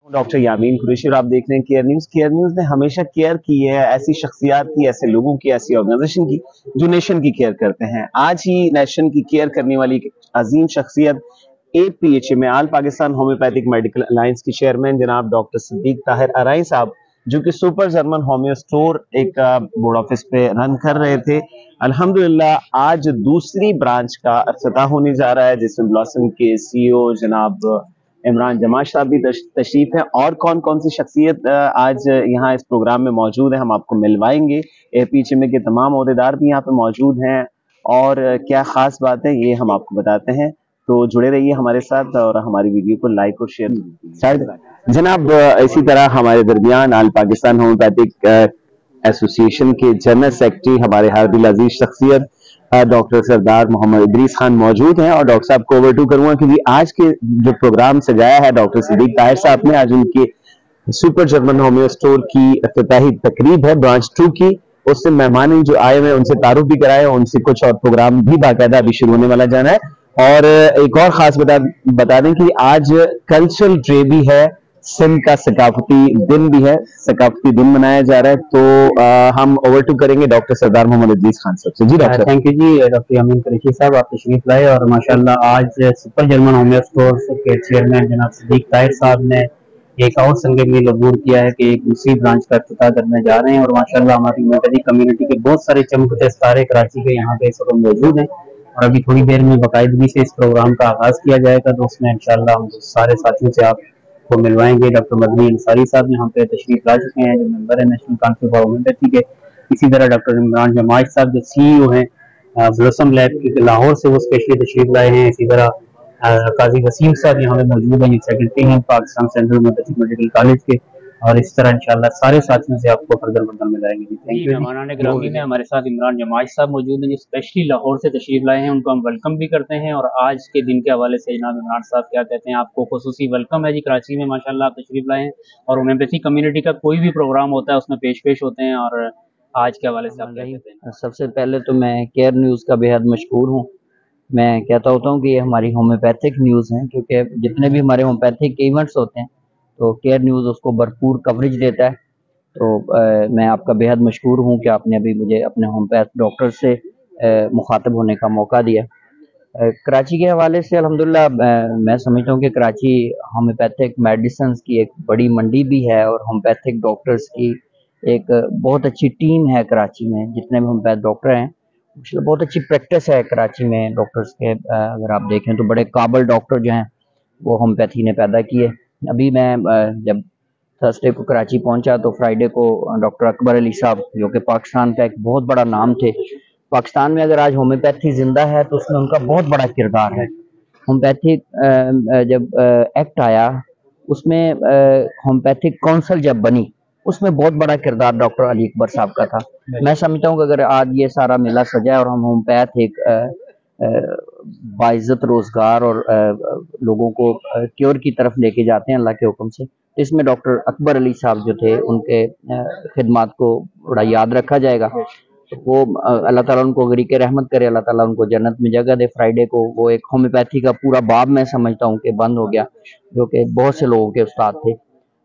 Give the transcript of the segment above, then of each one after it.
Doctor Yameen Qureshi और आप देख रहे हैं केयर न्यूज़। केयर न्यूज़ ने हमेशा केयर की है ऐसी शख्सियात की, ऐसे लोगों की, ऐसी ऑर्गेनाइजेशन की जो नेशन की केयर करते हैं। आज ही नेशन की केयर करने वाली एक अजीम शख्सियत APHA में आल पाकिस्तान होम्योपैथिक मेडिकल अलायंस की चेयरमैन जनाब डॉक्टर सिद्दीक ताहिर अराई साहब, जो कि सुपर जर्मन होम्यो स्टोर एक बोर्ड ऑफिस पे रन कर रहे थे। अल्हम्दुलिल्लाह आज दूसरी ब्रांच का इफ्तिताह होने जा रहा है, जिसमें ब्लॉसम के CEO जनाब इमरान जमाश साहब भी तशरीफ है। और कौन कौन सी शख्सियत आज यहाँ इस प्रोग्राम में मौजूद है, हम आपको मिलवाएंगे। APHA के तमाम ओहदेदार भी यहाँ पे मौजूद हैं और क्या खास बात है ये हम आपको बताते हैं। तो जुड़े रहिए हमारे साथ और हमारी वीडियो को लाइक और शेयर जनाब। इसी तरह हमारे दरमियान आल पाकिस्तान होम्योपैथिक एसोसिएशन के जनरल सेक्रेटरी हमारे हर दिल अजीज शख्सियत डॉक्टर सरदार मोहम्मद इदरीस खान मौजूद हैं। और डॉक्टर साहब को ओवरटू करूंगा क्योंकि आज के जो प्रोग्राम सजाया है डॉक्टर सिद्दीक ताहिर साहब ने, आज उनके सुपर जर्मन होम्यो स्टोर की इफ्तिताही तकरीब है ब्रांच 2 की। उससे मेहमान जो आए हुए उनसे तारुफ भी कराए, उनसे कुछ और प्रोग्राम भी बाकायदा अभी शुरू होने वाला जाना है। और एक और खास बता दें कि आज कल्चरल डे भी है, सिंध का सकाफती दिन भी है, सकाफती दिन मनाया जा रहा है। तो हम ओवरटू करेंगे डॉक्टर सरदार मोहम्मद इदरीस खान साहब से। जी डॉक्टर। थैंक यू जी डॉक्टर यामीन कुरैशी साहब, आप तशरीफ लाए। और माशाल्लाह आज सुपर जर्मन होम्यो स्टोर के चेयरमैन जनाब सिद्दीक ताहिर साहब ने एक और संगे मील अबूर किया है कि एक दूसरी ब्रांच का इफ्तिताह करने जा रहे हैं। और माशाल्लाह हमारी होम्योपैथिक कम्युनिटी के बहुत सारे चमकते सितारे कराची के यहाँ पे इस वक्त मौजूद हैं और अभी थोड़ी देर में बाकायदगी से इस प्रोग्राम का आगाज किया जाएगा। तो उसमें इंशाल्लाह हम सारे साथियों से आपको मिलवाएंगे। डॉक्टर मदनी अंसारी साहब यहाँ पे तशरीफ ला चुके हैं, जो मेंबर है नेशनल काउंसिल फॉर होम्योपैथी के। इसी तरह डॉक्टर इमरान जमाश साहब जो CEO हैं ब्लॉसम लैब के लाहौर से, वो स्पेशली तशरीफ लाए हैं। इसी तरह काजी वसीम साहब यहाँ पे मौजूद हैं, सेक्रेटरी हैं Pakistan central homeopathic medical college के। और इस तरह इंशाल्लाह सारे साथियों से आपको फर्दर मिलाएंगे। Thank you. मेहमान ग्रामी में हमारे साथ इमरान जमाश साहब मौजूद हैं, जो स्पेशली लाहौर से तशरीफ लाए हैं। उनको हम वेलकम भी करते हैं। और आज के दिन के हवाले से जनाब इमरान साहब क्या कहते हैं? आपको खुसूसी वेलकम है जी, कराची में माशाल्लाह आप तशरीफ लाए हैं और होम्योपैथी कम्युनिटी का कोई भी प्रोग्राम होता है उसमें पेश होते हैं। और आज के हवाले से आप क्या कहते हैं? सबसे पहले तो मैं केयर न्यूज़ का बेहद मशहूर हूँ। मैं कहता होता हूँ कि ये हमारी होम्योपैथिक न्यूज़ हैं, क्योंकि जितने भी हमारे होम्योपैथिक इवेंट्स होते हैं तो केयर न्यूज़ उसको भरपूर कवरेज देता है। तो मैं आपका बेहद मशहूर हूँ कि आपने अभी मुझे अपने होम्योपैथ डॉक्टर से मुखातब होने का मौका दिया। कराची के हवाले से अल्हम्दुलिल्लाह मैं समझता हूँ कि कराची होम्योपैथिक मेडिसिन की एक बड़ी मंडी भी है और होम्योपैथिक डॉक्टर्स की एक बहुत अच्छी टीम है कराची में। जितने भी होम्योपैथ डॉक्टर हैं बहुत अच्छी प्रैक्टिस है कराची में डॉक्टर्स के। अगर आप देखें तो बड़े काबिल डॉक्टर जो हैं वो होम्योपैथी ने पैदा किए। अभी मैं जब थर्सडे को कराची पहुंचा तो फ्राइडे को डॉक्टर अकबर अली साहब, जो कि पाकिस्तान का एक बहुत बड़ा नाम थे, पाकिस्तान में अगर आज होम्योपैथी जिंदा है तो उसमें उनका बहुत बड़ा किरदार है। होम्योपैथिक जब एक्ट आया उसमें होम्योपैथिक काउंसिल जब बनी उसमें बहुत बड़ा किरदार डॉक्टर अली अकबर साहब का था। मैं समझता हूँ कि अगर आज ये सारा मेला सजा और हम होम्योपैथ एक बाइज्जत रोजगार और लोगों को क्योर की तरफ लेके जाते हैं अल्लाह के हुक्म से, तो इसमें डॉक्टर अकबर अली साहब जो थे उनके खिदमात को बड़ा याद रखा जाएगा। तो वो अल्लाह ताला उनको गरीक रहमत करे, अल्लाह ताला उनको जन्नत में जगह दे। फ्राइडे को वो एक होम्योपैथी का पूरा बाब मैं समझता हूँ कि बंद हो गया, जो कि बहुत से लोगों के उस्ताद थे।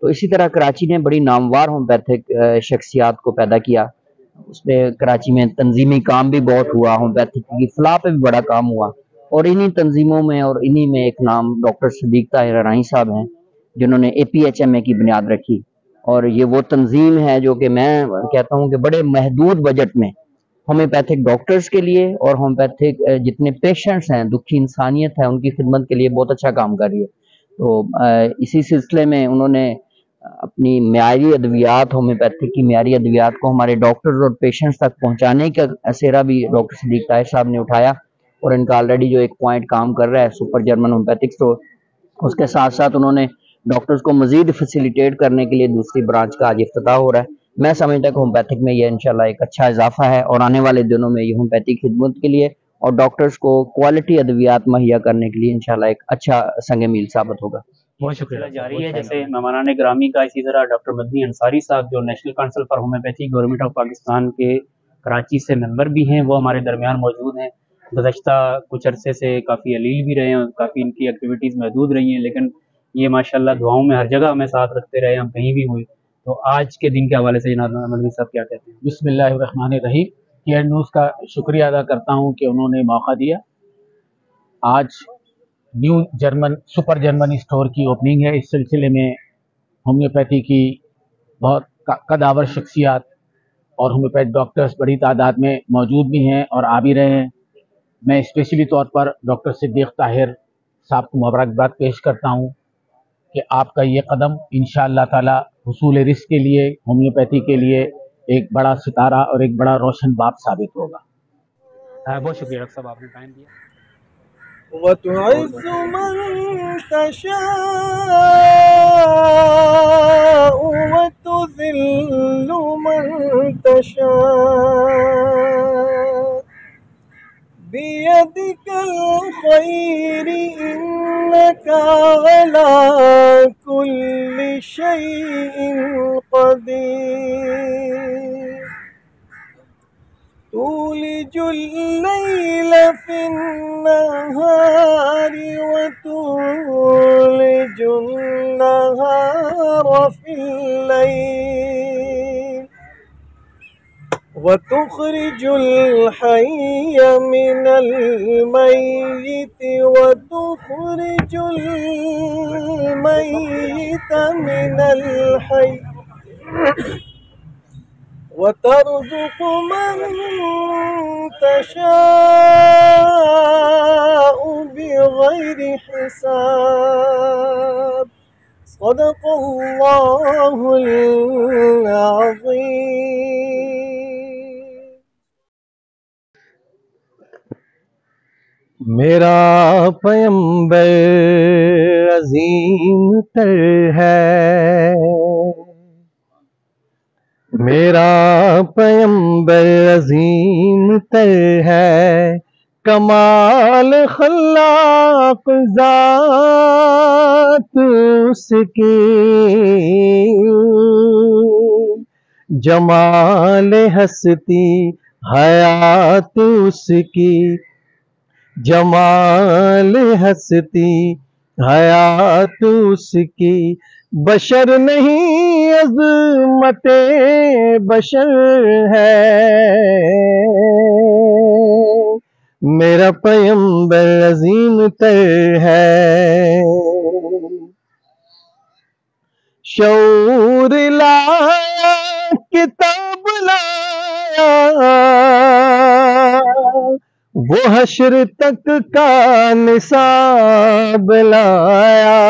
तो इसी तरह कराची ने बड़ी नामवार होम्योपैथिक शख्सियात को पैदा किया। उसमें कराची में तंजीमी काम भी बहुत हुआ, होम्योपैथिक की फलाह पे भी बड़ा काम हुआ। और इन्हीं तंजीमों में और इन्हीं में एक नाम डॉक्टर सिद्दीक ताहिर अराई साहब हैं, जिन्होंने APHMA की बुनियाद रखी। और ये वो तंजीम है जो कि मैं कहता हूँ कि बड़े महदूद बजट में होम्योपैथिक डॉक्टर्स के लिए और होम्योपैथिक जितने पेशेंट्स हैं, दुखी इंसानियत है, उनकी खिदमत के लिए बहुत अच्छा काम कर रही है। तो इसी सिलसिले में उन्होंने अपनी म्यारी अद्वियात, होम्योपैथिक की म्यारी अद्वियात को हमारे डॉक्टर्स और पेशेंट्स तक पहुंचाने का असेरा भी डॉक्टर सिद्दीक ताहिर साहब ने उठाया। और इनका ऑलरेडी जो एक पॉइंट काम कर रहा है सुपर जर्मन होम्योपैथिक स्टोर, उसके साथ साथ उन्होंने डॉक्टर्स को मजीद फैसिलिटेट करने के लिए दूसरी ब्रांच का आज इफ्तिताह हो रहा है। मैं समझता हूँ होम्योपैथिक में ये इंशाल्लाह एक अच्छा इजाफा है और आने वाले दिनों में ये होम्योपैथिक खिदमत के लिए और डॉक्टर्स को क्वालिटी अद्वियात मुहैया करने के लिए इंशाल्लाह एक अच्छा संग मील साबित होगा। बहुत शुक्रिया। जारी है जैसे मेहमान ग्रामी का, इसी तरह डॉक्टर मदनी अंसारी साहब जो national council for homeopathy government of Pakistan के कराची से मेंबर भी हैं, वो हमारे दरमियान मौजूद हैं। गुज़श्ता कुछ अरसे से काफ़ी अलील भी रहे हैं, काफ़ी इनकी एक्टिविटीज़ महदूद रही हैं, लेकिन یہ ماشاءاللہ دعاؤں میں ہر جگہ ہمیں ساتھ رکھتے رہے، ہم کہیں بھی ہوئے. تو آج کے دن کے حوالے سے جناب مدنی صاحب کیا کہتے ہیں؟ بسم اللہ الرحمن الرحیم. کیئر نیوز کا شکریہ ادا کرتا ہوں کہ انہوں نے موقع دیا. آج نیو سپر جرمن اسٹور کی اوپننگ ہے. اس سلسلے میں ہومیوپیتھی کی بہت قدآور شخصیات اور ہومیوپیتھ ڈاکٹرز بڑی تعداد میں موجود بھی ہیں اور آ بھی رہے ہیں. میں اسپیشلی طور پر ڈاکٹر صدیق طاہر صاحب کو مبارکباد پیش کرتا ہوں کہ آپ کا یہ قدم انشاءاللہ تعالی حصول رزق کے لیے، ہومیوپیتھی کے لیے ایک بڑا ستارہ اور ایک بڑا روشن باب ثابت ہوگا. بہت شکریہ ڈاکٹر صاحب، آپ نے ٹائم دیا. وَتُعِزُّ مَن تَشَاءُ وَتُذِلُّ مَن تَشَاءُ بِيَدِكَ الْخَيْرُ إِنَّكَ عَلَى كُلِّ شَيْءٍ قَدِيرٌ تولج الليل في النهار وتولج النهار في الليل وتخرج الحي من الميت وتخرج الميت من الحي وترزق من تشاء بغير حساب. صدق الله العظيم. میرا پیمبر عظیم تر ہے، میرا پیمبر عظیم تر ہے، کمال خلاق ذات اس کی، جمال ہستی حیات اس کی، جمال ہستی حیات اس کی، بشر نہیں عظمت بشر ہے، میرا پیمبر عظیم تر ہے. شعور لایا کتاب لایا، وہ حشر تک کا نصاب لایا،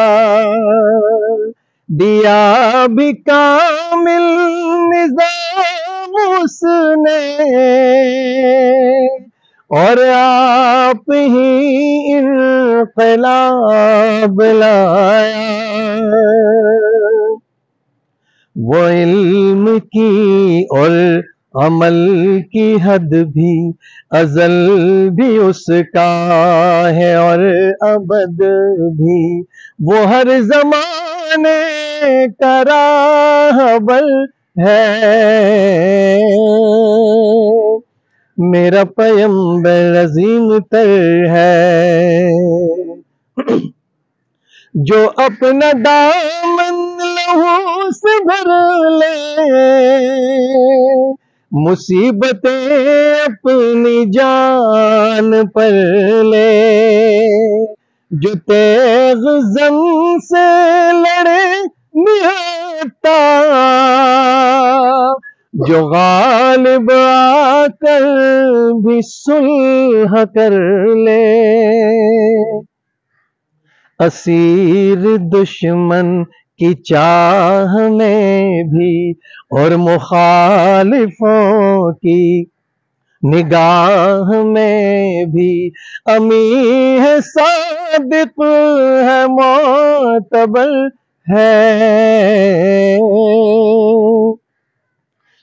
دیا بھی کامل نظام اس نے، اور آپ ہی انقلاب لایا. وہ علم کی اور عمل کی حد بھی ازل بھی اس کا ہے اور ابد بھی، وہ ہر زمانے کا راہبر ہے، میرا پیمبر عظیم تر ہے. جو اپنا دامن لہو سے بھر لے، مصیبتیں اپنی جان پر لے، جو تیغ زن سے لڑے نہتا، جو غالب آ کر بھی صلح کر لے، اسیر دشمن کی چاہ میں بھی اور مخالفوں کی نگاہ میں بھی، امین ہے صادق ہے معتبر ہے،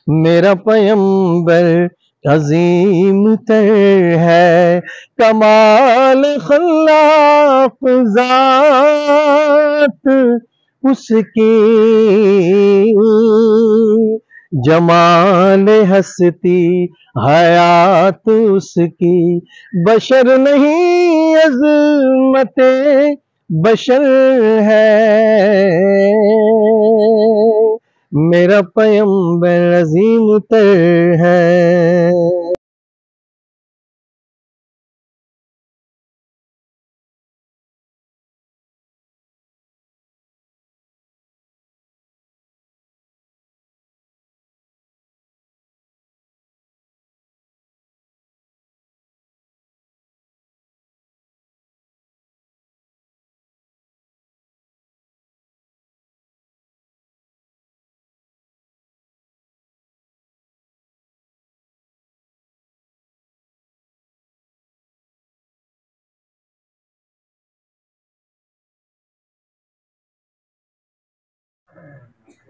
میرا پیمبر عظیم تر ہے، کمال خلاق ذات اس کی، جمال ہستی حیات اس کی، بشر نہیں عظمت बशर है, मेरा पैगंबर अजीम तर है।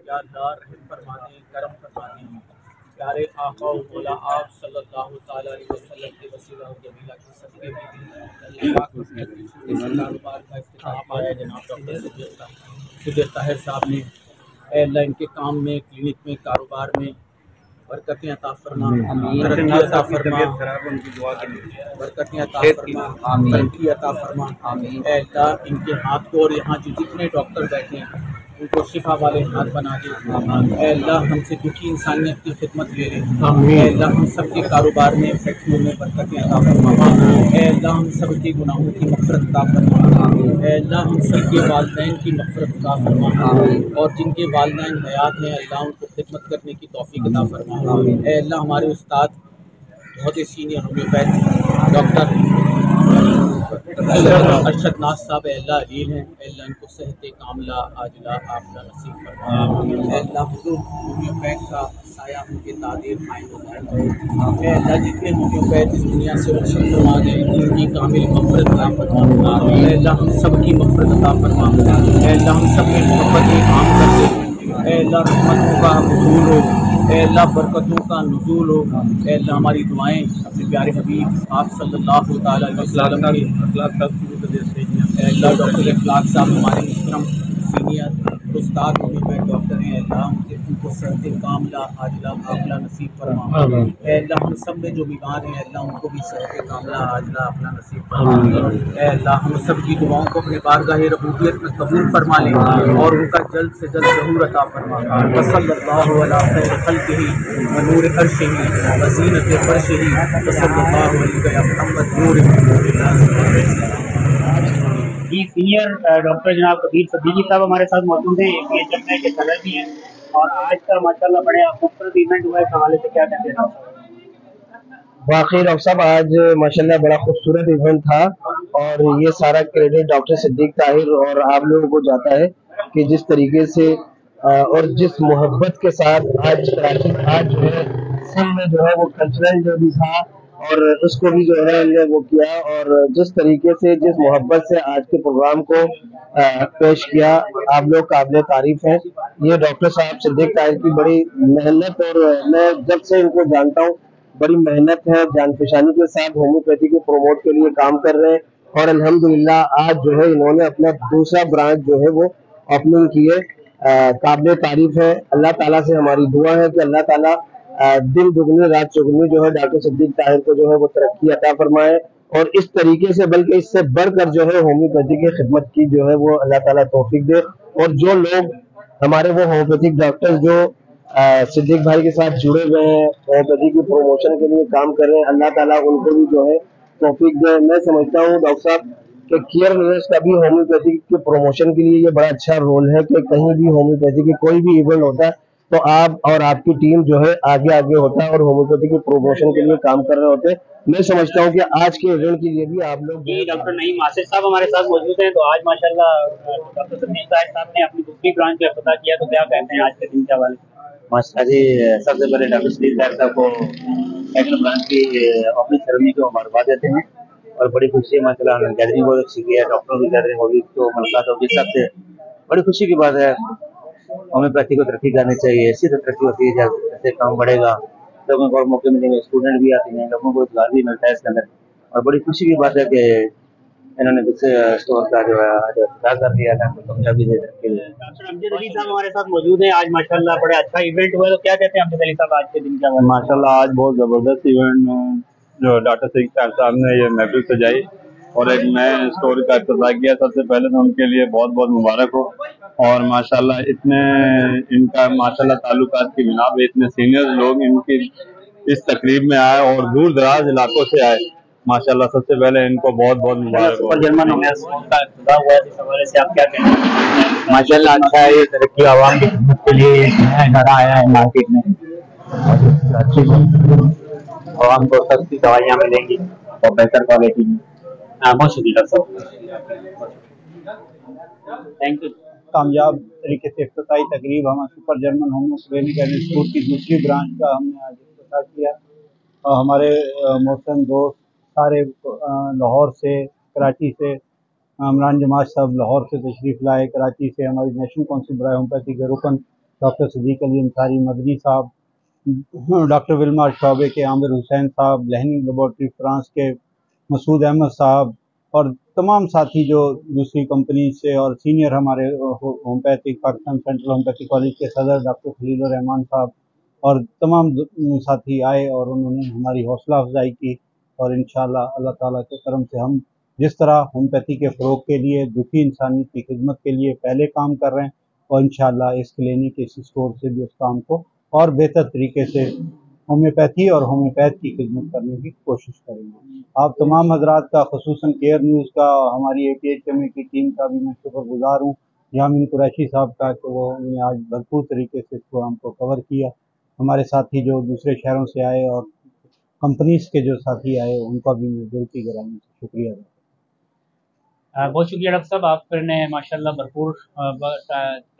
یا اللہ رحم فرما دیں، کرم فرما دیں، پیارے آقا و مولا آپ صلی اللہ تعالیٰ علیہ وسلم کے وسیلہ و جمیلہ کے صدقے میں اللہ پاک کاروبار کا افتتاح آیا جناب ڈاکٹر صدیق طاہر صاحب نے۔ اے اللہ ان کے کام میں، کلینک میں، کاروبار میں برکتیں عطا فرما، ترقی عطا فرما، برکتیں عطا فرما، ترقی عطا فرما۔ اے اللہ ان کے ہاتھ کو اور یہاں جو جتنے ڈاکٹر بیٹھے ہیں ان کو شفا والے ہاتھ بنا دے۔ اے اللہ ہم سے دکھی انسانیت کی خدمت لے لے۔ اے اللہ ہم سب کے کاروبار میں، فیکٹریوں میں برکتیں عطا فرما۔ اے اللہ ہم سب کے گناہوں کی مغفرت عطا فرما۔ اے اللہ ہم سب کے والدین کی مغفرت عطا فرما، اور جن کے والدین حیات ہیں اللہ ان کو خدمت کرنے کی توفیق عطا فرما۔ اے اللہ ہمارے استاد بہت ہی سینئر ہومیوپیتھ ڈاکٹر ارشد ناز صاحب اے اللہ علیل ہیں، اے اللہ ان کو صحت کاملہ عاجلہ عاجلہ نصیب فرما۔ اے اللہ حضور ہومیوپیتھ کا سایہ ان کے تعدیر قائم ہو جائے۔ اے اللہ جتنے ہومیوپیتھ اس دنیا سے رخصت فرما گئے ان کی کامل مغفرت عطا فرما۔ اے اللہ ہم سب کی مغفرت عطا فرما۔ اے اللہ ہم سب میں محبت عام کر دے۔ اے اللہ رحمتوں کا نزول ہو، اے اللہ برکتوں کا نزول ہو۔ اے اللہ ہماری دعائیں اپنے پیارے حبیب آپ صلی اللہ تعالیٰ علیہ وسلم کے اے اللہ ڈاکٹر اخلاق صاحب ہمارے محترم سینئر استاد ہومیوپیتھ ڈاکٹر ہیں، اے اللہ ان کو صحت کاملہ عاجلہ عاجلہ نصیب فرما۔ اے اللہ ہم سب میں جو بیمار ہیں اللہ ان کو بھی صحت کاملہ عاجلہ عاجلہ نصیب فرما۔ اے اللہ ہم سب کی دعاؤں کو اپنے بارگاہ ربوبیت میں قبول فرما لیں اور ان کا جلد سے جلد ظہور عطا فرما۔ وصلی اللہ علی خیر خلقہ ونور عرشہ وزینۃ فرشہ وصلی اللہ علیہ محمد نور جی سینئر ڈاکٹر جناب کبیر صدیقی صاحب ہمارے ساتھ موجود ہیں، یہ جمعے کے صدر بھی ہیں، اور آج کا ماشاءاللہ بڑے خوبصورت ایونٹ ہوا ہے، اس حوالے سے کیا کہتے ہیں؟ واقعی ڈاکٹر صاحب آج ماشاءاللہ بڑا خوبصورت ایونٹ تھا، اور یہ سارا کریڈٹ ڈاکٹر صدیق طاہر اور آپ لوگوں کو جاتا ہے کہ جس طریقے سے اور جس محبت کے ساتھ آج کراچی آج جو ہے سندھ میں جو ہے وہ کلچرل جو بھی تھا اور اس کو بھی جو ہے ہم نے وہ کیا، اور جس طریقے سے جس محبت سے آج کے پروگرام کو پیش کیا آپ لوگ قابل تعریف ہیں۔ یہ ڈاکٹر صاحب صدیق طاہر کی بڑی محنت، اور میں جب سے ان کو جانتا ہوں بڑی محنت ہے، جان فشانی کے ساتھ ہومیوپیتھی کو پروموٹ کے لیے کام کر رہے ہیں، اور الحمدللہ آج جو ہے انہوں نے اپنا دوسرا برانچ جو ہے وہ اوپننگ کی ہے۔ قابل تعریف ہے۔ اللہ تعالیٰ سے ہماری دعا ہے کہ اللہ تعالیٰ دن دگنی رات چگنی جو ہے ڈاکٹر صدیق طاہر کو جو ہے وہ ترقی عطا فرمائے، اور اس طریقے سے بلکہ اس سے بڑھ کر جو ہے ہومیوپیتھی کی خدمت کی جو ہے وہ اللہ تعالیٰ توفیق دے، اور جو لوگ ہمارے وہ ہومیوپیتھک ڈاکٹر جو صدیق بھائی کے ساتھ جڑے ہوئے ہیں، ہومیوپیتھی کی پروموشن کے لیے کام کر رہے ہیں، اللہ تعالیٰ ان کو بھی جو ہے توفیق دے۔ میں سمجھتا ہوں ڈاکٹر صاحب کہ کیئر نیوز کا بھی ہومیوپیتھی کے پروموشن کے لیے یہ بڑا اچھا رول ہے کہ کہیں بھی ہومیوپیتھی کی کوئی بھی ایونٹ ہوتا ہے تو آپ اور آپ کی ٹیم جو ہے آگے آگے ہوتا ہے اور ہومیوپیتھی کے پروموشن کے لیے کام کر رہے ہوتے ہیں۔ میں سمجھتا ہوں کہ آج کے ایونٹ کے لیے بھی آپ لوگ جی ڈاکٹر نعیم آصف صاحب ہمارے ساتھ موجود ہیں، تو آج ماشاءاللہ ڈاکٹر صدیق طاہر صاحب نے اپنی دوسری برانچ کا افتتاح کیا، تو کیا کہتے ہیں آج کے دن کے حوالے سے؟ ماشاءاللہ جی سب سے پہلے ڈاکٹر صدیق طاہر صاحب کو ایکٹر برانچ کی اپنی سرمنی کو مبارکباد دیتے ہیں، اور بڑی خوشی ہے ماشاءاللہ گیدرنگ بہت اچھی کی ہے، ڈاکٹروں کی گیدرنگ ہوگی تو ملاقات ہوگی، سب سے بڑی خوشی کی بات ہے۔ ہومیوپیتھی کو ترقی کرنی چاہیے، اسی طرح ترقی ہوتی ہے جب ایسے کام بڑھے گا لوگوں کو اور موقع ملیں گے، اسٹوڈنٹ بھی آتے ہیں، لوگوں کو روزگار بھی ملتا ہے اس کے اندر، اور بڑی خوشی کی بات ہے کہ انہوں نے دوسرے اسٹور کا جو ہے افتتاح کر دیا تھا کامیابی دے کے لیے۔ ڈاکٹر امجد علی صاحب ہمارے ساتھ موجود ہیں، آج ماشاءاللہ بڑا اچھا ایونٹ ہوا ہے، تو کیا کہتے ہیں امجد علی صاحب آج کے دن کے حوالے سے؟ ماشاءاللہ آج بہت زبردست ایونٹ جو ڈاکٹر صدیق طاہر صاحب نے یہ محفل سجائی، और एक नए स्टोर का इफ्तिताह किया। सबसे पहले तो उनके लिए बहुत बहुत मुबारक हो। और माशाल्लाह इतने इनका माशाल्लाह ताल्लुकात की बिना पे इतने सीनियर लोग इनकी इस तकरीब में आए और दूर दराज इलाकों से आए। माशाल्लाह सबसे पहले इनको बहुत बहुत मुबारक हो। सुपर जर्मन हो गया, का इफ्तिताह हुआ है, इस हवाले से आप क्या कहना चाहते हैं? माशाल्लाह अच्छा है, ये तरक्की आवाम की खिदमत के लिए एक नया इदारा आया है मार्केट में और अच्छी आवाम को सस्ती दवाइयाँ मिलेंगी और बेहतर क्वालिटी में। बहुत शुक्रिया डॉक्टर साहब, थैंक यू। कामयाब तरीके से इफ्तिताई तकरीब हमारे super German homeo clinic and institute की दूसरी ब्रांच का हमने आज इफ्तिताह किया। और हमारे मोहतरम दोस्त सारे लाहौर से, कराची से, इमरान जमात साहब लाहौर से तशरीफ़ लाए, कराची से हमारी नेशनल काउंसिल बराए होम्योपैथी के रुकन डॉक्टर सदीक अली अंसारी मदनी साहब, डॉक्टर विल्मा शौबे के आमिर हुसैन साहब, लहनी लेबॉर्ट्री फ्रांस के मसूद अहमद साहब और तमाम साथी जो दूसरी कंपनी से, और सीनियर हमारे homeopathic Pakistan central homeopathic college के सदर डॉक्टर खलील रहमान साहब और तमाम साथी आए और उन्होंने हमारी हौसला अफजाई की। और इंशाअल्लाह अल्लाह ताला के करम से हम जिस तरह होम्योपैथी के फ़रोग के लिए, दुखी इंसानियत की खिदमत के लिए पहले काम कर रहे हैं, और इंशाअल्लाह इस क्लिनिक, इस स्टोर से भी उस काम को और बेहतर तरीके से होम्योपैथी और होम्योपैथ की खिदमत करने की कोशिश करेंगे। आप तमाम हजरात का, ख़ुसूसन केयर न्यूज़ का, हमारी APHMA की टीम का भी मैं शुक्रगुजार हूँ, यामीन कुरैशी साहब का, कि वो उन्होंने आज भरपूर तरीके से इस प्रोग्राम को कवर किया। हमारे साथी जो दूसरे शहरों से आए और कंपनीज के जो साथी आए, उनका भी मैं दिल की गहराई से शुक्रिया अदा। बहुत शुक्रिया डॉक्टर साहब, आपने माशाल्लाह भरपूर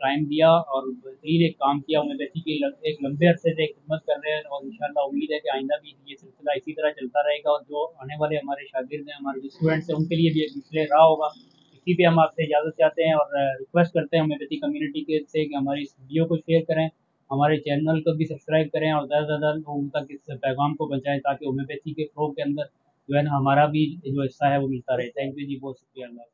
टाइम दिया और बेहतरीन एक काम किया। होम्योपैथी की एक लंबे अरसे से खिदमत कर रहे हैं और इंशाल्लाह उम्मीद है कि आइंदा भी ये सिलसिला इसी तरह चलता रहेगा और जो आने वाले हमारे शागिर्द हैं, हमारे जो स्टूडेंट्स हैं, उनके लिए भी एक मिसले रहा होगा। इसी पे हम आपसे इजाज़त चाहते हैं और रिक्वेस्ट करते हैं होम्योपैथी कम्युनिटी के से कि हमारी इस वीडियो को शेयर करें, हमारे चैनल को भी सब्सक्राइब करें और ज़्यादा से ज़्यादा लोगों तक इस पैगाम को पहुँचाएँ ताकि होम्योपैथी के फ़रोग के अंदर जो है ना हमारा भी जो हिस्सा है वो मिलता रहे। थैंक यू जी, बहुत शुक्रिया। अल्लाह।